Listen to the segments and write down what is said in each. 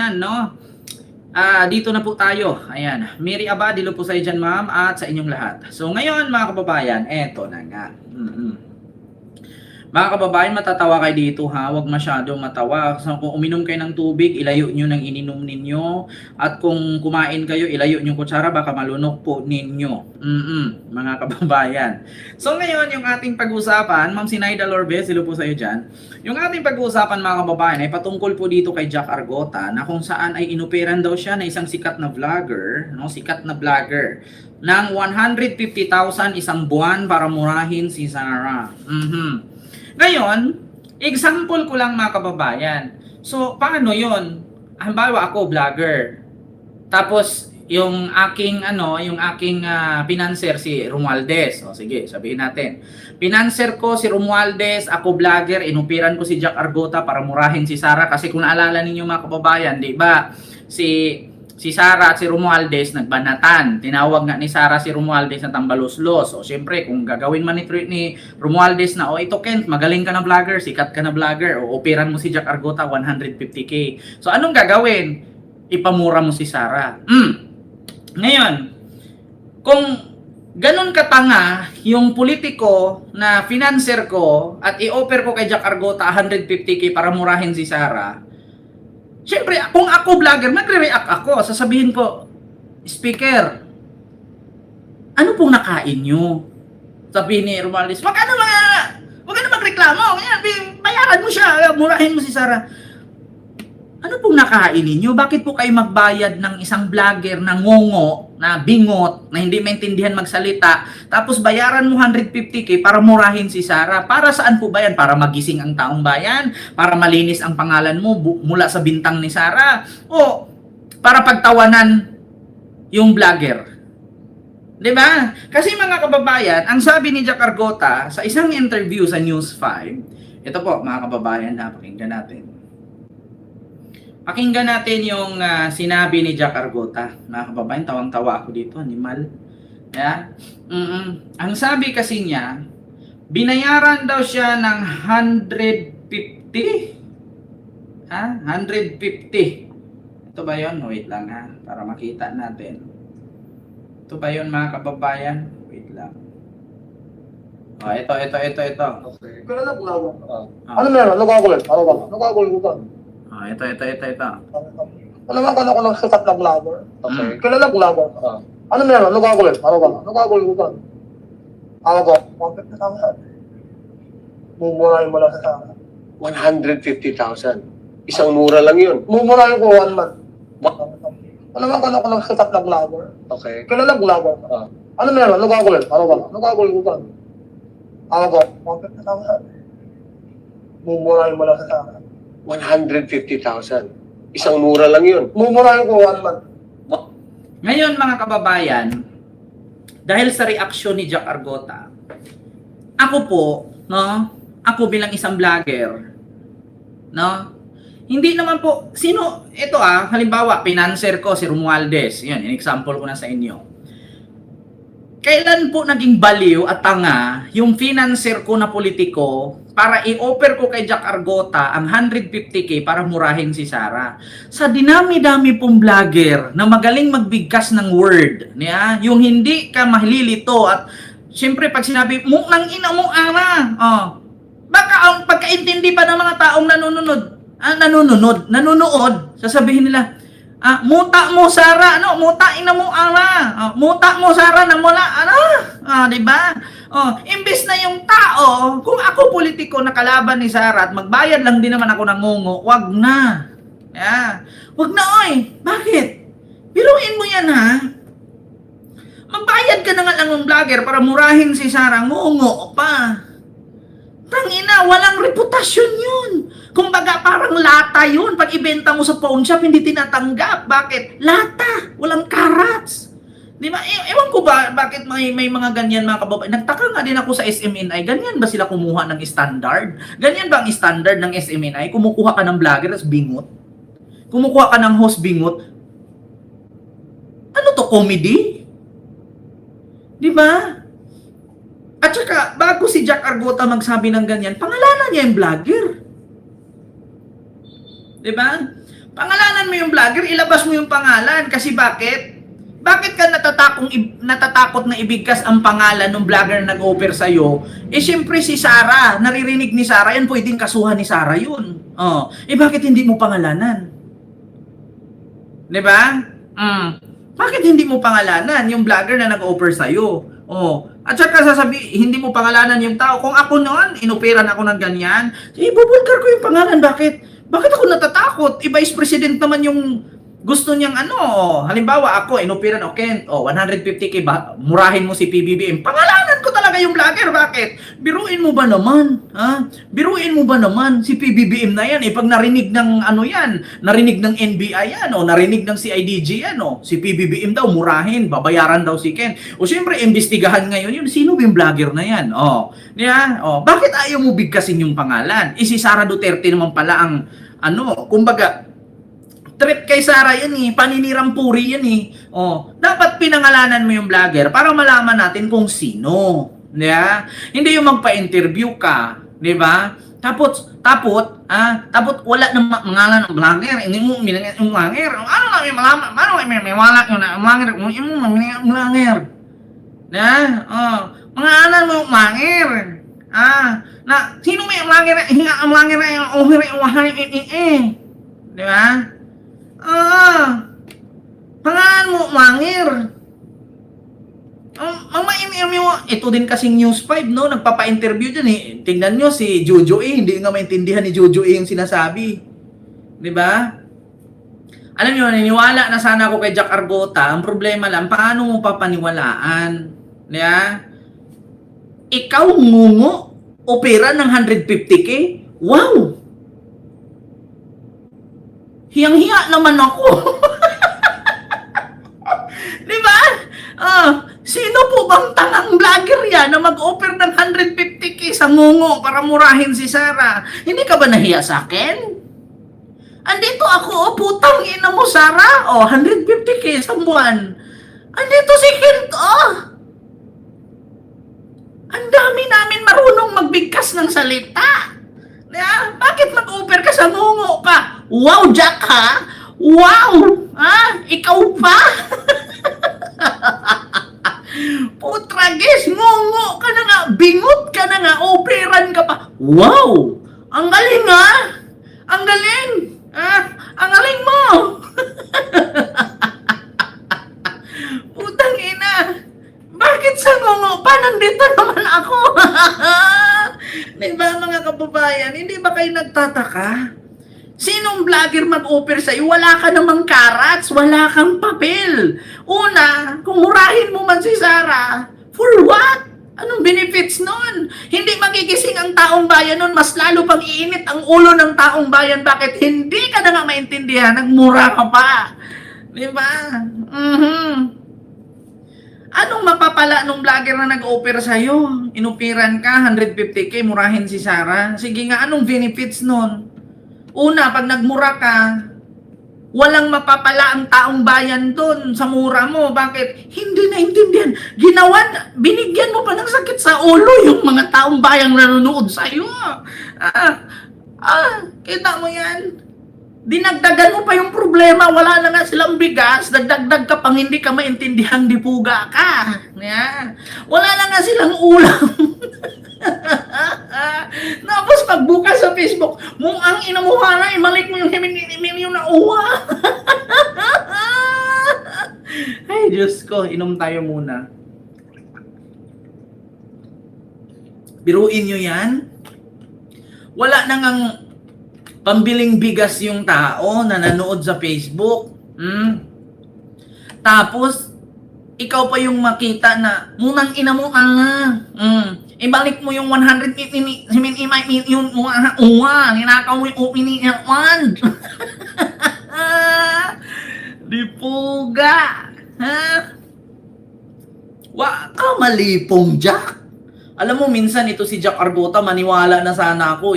Ayan, no? Dito na po tayo. Ayan. Mary Abadilo po sa dyan, ma'am, at sa inyong lahat. So, ngayon, mga kababayan, eto na nga. Mga kababayan, matatawa kayo dito ha. Huwag masyadong matawa. So, kung uminom kayo ng tubig, ilayo nyo ng ininom ninyo. At kung kumain kayo, ilayo nyo kutsara, baka malunok po ninyo. Mga kababayan. So ngayon, yung ating pag-usapan, Ma'am Sinaida Lorbes, silo po sa iyo dyan. Yung ating pag-uusapan mga kababayan ay patungkol po dito kay Jack Argota na kung saan ay inoperan daw siya na isang sikat na vlogger, no? Sikat na vlogger ng 150,000 isang buwan para murahin si Sarah. Ngayon, example ko lang mga kababayan. So, paano yon? Halimbawa ako, vlogger. Tapos, yung aking pinanser si Romualdez. O sige, sabihin natin. Pinanser ko si Romualdez, ako vlogger, inupiran ko si Jack Argota para murahin si Sarah. Kasi kung naalala ninyo mga kababayan, di ba? Si Sarah at si Romualdez nagbanatan. Tinawag nga ni Sarah si Romualdez na tambaluslos. O syempre, kung gagawin man ni Romualdez na, ito Kent, magaling ka na vlogger, sikat ka na vlogger, o operan mo si Jack Argota 150k. So anong gagawin? Ipamura mo si Sarah. Ngayon, kung ganun katanga yung politiko na financer ko at i-offer ko kay Jack Argota 150k para murahin si Sarah, siyempre, kung ako vlogger, magre-react ako. Sasabihin ko, speaker, ano pong nakain nyo? Sabihin ni Romualdez, wag ka na magreklamo. Bayaran mo siya, murahin mo si Sarah. Ano pong nakain ninyo? Bakit po kayo magbayad ng isang vlogger na ngongo, na bingot, na hindi maintindihan magsalita, tapos bayaran mo 150k para murahin si Sarah? Para saan po ba yan? Para magising ang taong bayan? Para malinis ang pangalan mo mula sa bintang ni Sarah? O para pagtawanan yung vlogger? Diba? Kasi mga kababayan, ang sabi ni Jack Argota sa isang interview sa News 5, ito po mga kababayan, pakinggan natin. Pakinggan natin yung sinabi ni Jack Argota. Mga kababayan, tawang-tawa ako dito, animal. Yeah? Ang sabi kasi niya, binayaran daw siya ng 150? 150. Ito ba yun? Wait lang ha, para makita natin. Ito ba yun mga kababayan? Wait lang. Ito. Okay. Kaya na bulawa. Ano meron? Nagagulit. Ano ba? Nagagulit ko ba? Ito. Alam ko na ng sikat na vlogger. Okay. Kilala vlogger. Ano meron? Nagagulit. Ano ba? Nagagulit ko ba? Ako ba? Bakit na tama? Mumurahin mo lang sa sana. 150,000. Isang mura lang yun. Mumurahin ko 1 month. Alam ko na ng sikat na vlogger. Okay. Kilala vlogger. Ano meron? Nagagulit. Ano ba? Nagagulit ko ba? Ako ba? Bakit na tama? Mumurahin mo lang sa sana. 150,000. Isang mura lang yun. Mumurahin ko 1 month. Ngayon mga kababayan, dahil sa reaksyon ni Jack Argota, ako po, no, ako bilang isang vlogger, no, hindi naman po, ito halimbawa, pinanser ko si Romualdez, yun, in-example ko na sa inyo. Kailan po naging baliw at tanga yung financer ko na politiko para i-offer ko kay Jack Argota ang 150k para murahin si Sarah? Sa dinami-dami pong vlogger na magaling magbigkas ng word, yung hindi ka mahlilito at siyempre pag sinabi, nang ina mo baka ang pagkaintindi pa ng mga taong nanonood, sasabihin nila, muta mo Sarah, muta ina mo muta mo Sarah na mula, di ba? Imbes na yung tao, kung ako politiko na kalaban ni Sarah at magbayad lang din naman ako ng ngungo, wag na. Wag na, oy. Bakit? Biruin mo yan, ha? Magbayad ka na nga lang ng vlogger para murahin si Sarah, ngungo pa. Tangina, walang reputasyon yun. Kumbaga, parang lata yun. Pag ibenta mo sa pawn shop, hindi tinatanggap. Bakit? Lata. Walang karats. Di ba? Ewan ko ba, bakit may mga ganyan mga kababayan. Nagtaka nga din ako sa SMNI. Ganyan ba sila kumuha ng standard? Ganyan ba ang standard ng SMNI? Kumukuha ka ng vlogger, tapos bingot? Kumukuha ka ng host, bingot? Ano to, comedy? Di ba? At saka, bago si Jack Argota magsabi ng ganyan, pangalanan niya yung vlogger. Diba? Pangalanan mo yung vlogger, ilabas mo yung pangalan. Kasi bakit? Bakit ka natatakot na ibigkas ang pangalan ng vlogger na nag-offer sa'yo? Eh, siyempre si Sarah, naririnig ni Sarah, yan pwedeng kasuhan ni Sarah yun. Oh. Eh, bakit hindi mo pangalanan? Diba? Bakit hindi mo pangalanan yung vlogger na nag-offer sa'yo? Oh. At saka hindi mo pangalanan yung tao. Kung ako noon, inuperan ako ng ganyan, ibubulgar ko yung pangalan. Bakit? Bakit ako natatakot? Vice President naman yung gusto niyang halimbawa ako, inupiran, okay, 150k, murahin mo si PBBM. Pangalanan ko talaga yung vlogger, bakit? Biruin mo ba naman? Ha? Biruin mo ba naman? Si PBBM na yan, pag narinig ng narinig ng NBI yan, narinig ng CIDG yan, si PBBM daw, murahin, babayaran daw si Ken. O siyempre, imbestigahan ngayon yun, sino ba yung vlogger na yan? Bakit ayaw mo bigkasin yung pangalan? Si Sara Duterte naman pala ang, kumbaga, trip kay Sarah yan paninirang puri yan dapat pinangalanan mo yung vlogger para malaman natin kung sino. Diba? Hindi yung magpa-interview ka, di ba? Tapos wala nang mangalan ng vlogger, hindi mo yung vlogger. Ano lang yung malaman? Paano may wala yun na vlogger? Yung vlogger. Mangalan mo yung vlogger. Na sino may vlogger? Ang vlogger na yung wahay di ba? Pangalan mo, mangir. Ito din kasing News 5, no? Nagpapa-interview dyan Tingnan nyo si Jojo hindi nga maintindihan ni Jojo yung sinasabi. Di ba? Alam nyo, niniwala na sana ako kay Jack Arguta. Ang problema lang, paano mo papaniwalaan? Di ba? Ikaw, ngungo, opera ng 150k? Wow! Hiyang-hiya naman ako. Di ba? Sino po bang tangang vlogger yan na mag-offer ng 150k sa ngungo para murahin si Sarah? Hindi ka ba nahiya sa akin? Andito ako, putang ina mo, Sarah. 150k sa buwan. Andito si Ken, ang dami namin marunong magbigkas ng salita. Bakit mag-offer ka sa ngungo pa? Wow, Jack, ha? Wow! Ikaw pa? Putragis, ngungo ka na nga, bingot ka na nga, operan ka pa. Wow! Ang galing, ha? Ang galing! Ang galing mo! Putang ina! Bakit sa ngungo pa? Nandito naman ako! Diba mga kababayan, hindi ba kayo nagtataka? Sinong vlogger mag-offer sa'yo? Wala ka namang carats, wala kang papel. Una, kung murahin mo man si Sarah, for what? Anong benefits nun? Hindi magigising ang taong bayan nun, mas lalo pang iinit ang ulo ng taong bayan. Bakit hindi ka na nga maintindihan? Nagmura ka pa. Diba? Anong mapapala nung vlogger na nag-offer sa'yo? Inupiran ka, 150k, murahin si Sarah. Sige nga, anong benefits nun? Una, pag nagmura ka, walang mapapala ang taong bayan doon sa mura mo. Bakit? Hindi naintindihan. Binigyan mo pa ng sakit sa ulo yung mga taong bayang nanonood sa'yo. Kita mo yan? Dinagdagan mo pa yung problema, wala na nga silang bigas, dagdag ka pang hindi ka maintindihan, dipuga ka. Wala na nga silang ulam. Tapos pagbukas sa Facebook, ang inamuha na, imalik mo yung milyon na uwa. Ay, Diyos ko, inom tayo muna. Biruin nyo yan. Wala na ngang pambiling bigas yung tao na nanood sa Facebook. Tapos, ikaw pa yung makita na, munang ina mo, ibalik mo yung 100 yung ninakaw mo yung upinihan. Dipuga. Ka malipong, Jack. Alam mo, minsan ito si Jack Arguta, maniwala na sana ako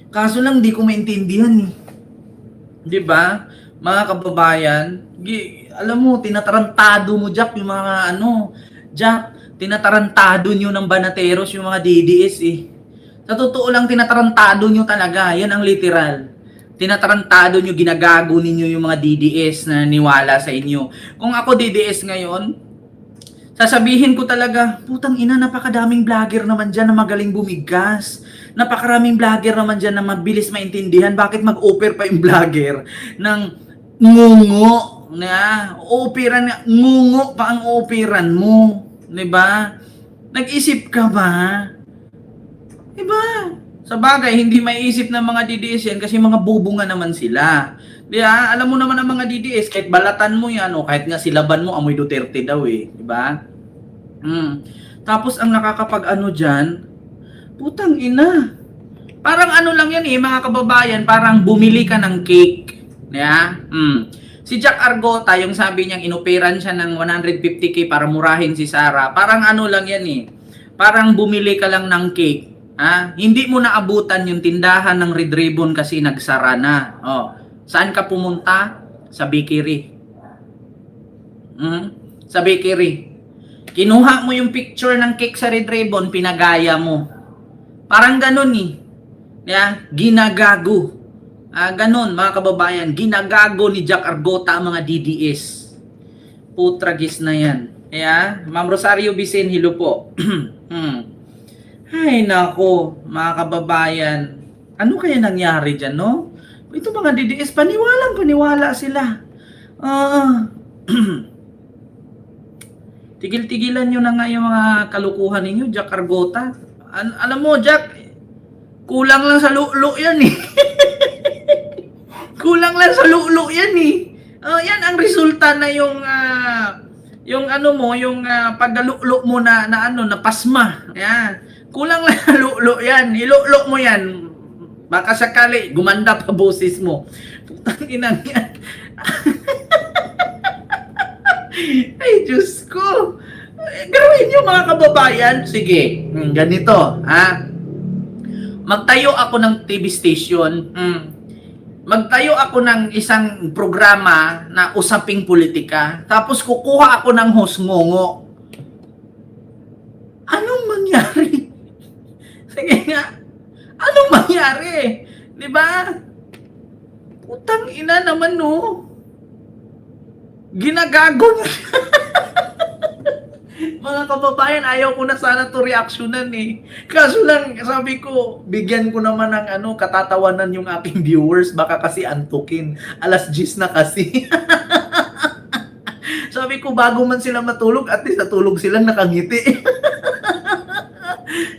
Kaso lang di ko maintindihan Di ba? Mga kababayan, alam mo, tinatarantado mo, Jack, yung mga Jack, tinatarantado nyo ng banateros yung mga DDS Sa totoo lang, tinatarantado nyo talaga. Yan ang literal. Tinatarantado nyo, ginagago ninyo yung mga DDS na niwala sa inyo. Kung ako DDS ngayon, sasabihin ko talaga, putang ina, napakadaming vlogger naman dyan na magaling bumigas. Napakaraming vlogger naman dyan na mabilis maintindihan. Bakit mag-offer pa yung vlogger ng ngungo? Na, ngungo pa ang offeran mo. Diba? Nag-isip ka ba? Diba? Sa bagay, hindi maiisip ng mga DDS yan kasi mga bubunga naman sila. Diba? Alam mo naman ang mga DDS, kahit balatan mo yan, o kahit nga silaban mo, amoy Duterte daw eh. Diba? Tapos ang nakakapag-ano dyan, putang ina. Parang ano lang yan eh, mga kababayan, parang bumili ka ng cake. Yeah? Si Jack Argota, yung sabi niyang inoperan siya ng 150k para murahin si Sarah, parang ano lang yan eh. Parang bumili ka lang ng cake. Hindi mo naabutan yung tindahan ng Red Ribbon kasi nagsara na. Saan ka pumunta? Sa bakery. Sa bakery. Kinuha mo yung picture ng cake sa Red Ribbon, pinagaya mo. Parang ganun eh. Yeah? Ginagago. Ganun mga kababayan. Ginagago ni Jack Argota ang mga DDS. Putragis na yan. Yeah? Ma'am Rosario Vicen, hello po. Ay nako, mga kababayan. Ano kaya nangyari dyan, no? Ito mga DDS, paniwala sila. Tigil-tigilan nyo na nga yung mga kalukuhan ninyo, Jack Argota. Alam mo, Jack, kulang lang sa lulo yan eh. Kulang lang sa lulo yan eh. Yan ang resulta na yung ano mo, yung paggalulo mo na pasma. Yan. Kulang lang sa lulo yan. Ilulo mo yan. Baka sakali, gumanda pa boses mo. Putang inang yan. Ay, Diyos ko. Gawin nyo mga kababayan. Sige, ganito. Magtayo ako ng TV station. Magtayo ako ng isang programa na usaping politika. Tapos kukuha ako ng host ngongo. Anong mangyari? Sige nga. Anong mangyari? Di ba? Putang ina naman no. Ginagago niya. Mga kababayan, ayaw ko na sana to reaksyonan eh. Kaso lang, sabi ko, bigyan ko naman ng katatawanan yung aking viewers. Baka kasi antukin. Alas 10 na kasi. Sabi ko, bago man sila matulog, at least natulog silang nakangiti.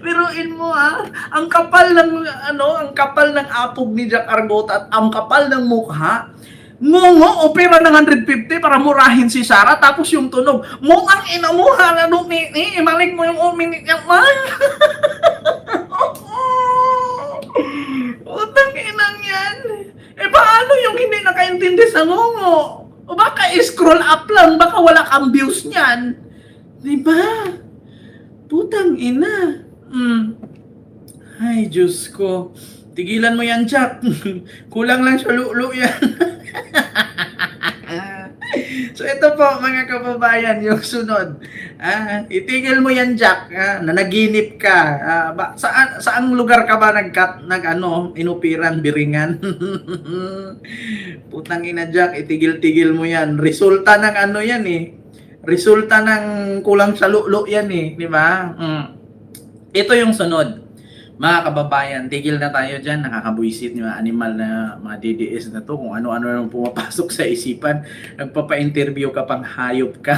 Biruin mo ang kapal ng ang kapal ng apog ni Jack Argota at ang kapal ng mukha. Ngungo, opera ng 150 para murahin si Sarah, tapos yung tunog, ang ina mo, imalik mo yung uminit niya, man. Utang inang yan. Paano yung hindi nakaintindi sa ngungo? O baka scroll up lang, baka wala kang views niyan. Diba? Putang ina. Ay, Diyos ko. Tigilan mo yan, Jack. Kulang lang sa lulo yan. So, ito po, mga kababayan, yung sunod. Itigil mo yan, Jack. Nanaginip ka. Saang lugar ka ba inupiran, biringan? Putang ina, Jack. Itigil-tigil mo yan. Resulta ng yan eh. Resulta ng kulang sa lulo yan eh. Di ba? Ito yung sunod. Mga kababayan, tigil na tayo dyan. Nakakabuisit yung mga animal na mga DDS na to. Kung ano-ano nang pumapasok sa isipan. Nagpapa-interview ka pang hayop ka.